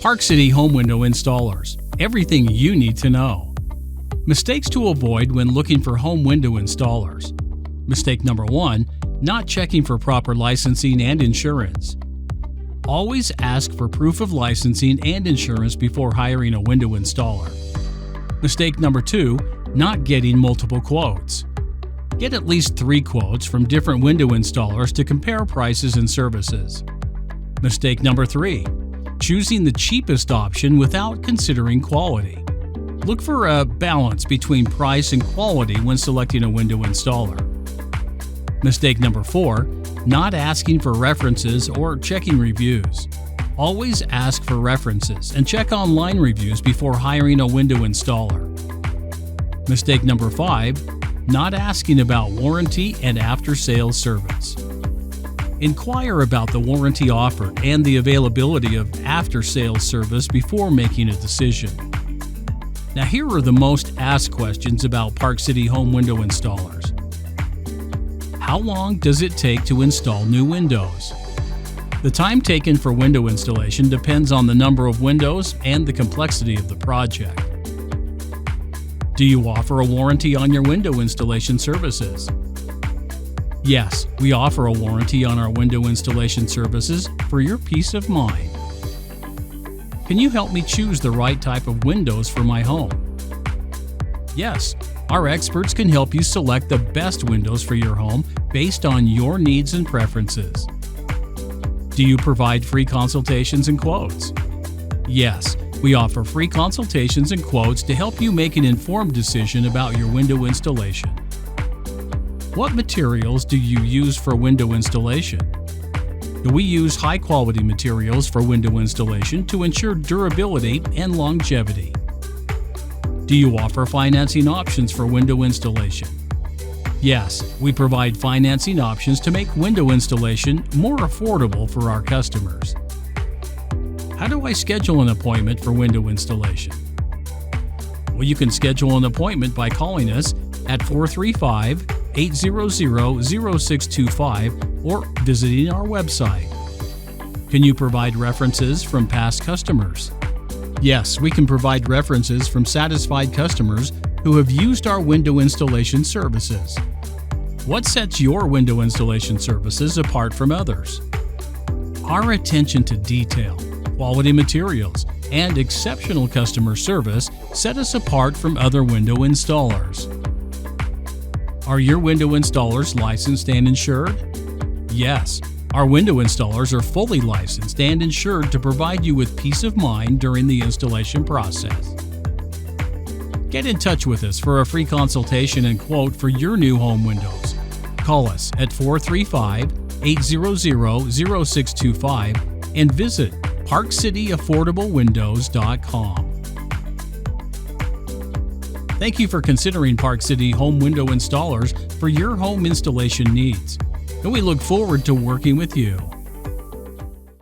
Park City Home Window Installers. Everything you need to know. Mistakes to avoid when looking for home window installers. Mistake number 1, not checking for proper licensing and insurance. Always ask for proof of licensing and insurance before hiring a window installer. Mistake number 2, not getting multiple quotes. Get at least 3 quotes from different window installers to compare prices and services. Mistake number 3, choosing the cheapest option without considering quality. Look for a balance between price and quality when selecting a window installer. Mistake number 4, not asking for references or checking reviews. Always ask for references and check online reviews before hiring a window installer. Mistake number 5, not asking about warranty and after-sales service. Inquire about the warranty offered and the availability of after-sales service before making a decision. Now here are the most asked questions about Park City Home Window Installers. How long does it take to install new windows? The time taken for window installation depends on the number of windows and the complexity of the project. Do you offer a warranty on your window installation services? Yes, we offer a warranty on our window installation services for your peace of mind. Can you help me choose the right type of windows for my home? Yes, our experts can help you select the best windows for your home based on your needs and preferences. Do you provide free consultations and quotes? Yes, we offer free consultations and quotes to help you make an informed decision about your window installation. What materials do you use for window installation? We use high-quality materials for window installation to ensure durability and longevity. Do you offer financing options for window installation? Yes, we provide financing options to make window installation more affordable for our customers. How do I schedule an appointment for window installation? Well, you can schedule an appointment by calling us at 435-800-0625 or visiting our website. Can you provide references from past customers? Yes, we can provide references from satisfied customers who have used our window installation services. What sets your window installation services apart from others? Our attention to detail, quality materials, and exceptional customer service set us apart from other window installers. Are your window installers licensed and insured? Yes, our window installers are fully licensed and insured to provide you with peace of mind during the installation process. Get in touch with us for a free consultation and quote for your new home windows. Call us at 435-800-0625 and visit ParkCityAffordableWindows.com. Thank you for considering Park City Home Window Installers for your home installation needs, and we look forward to working with you.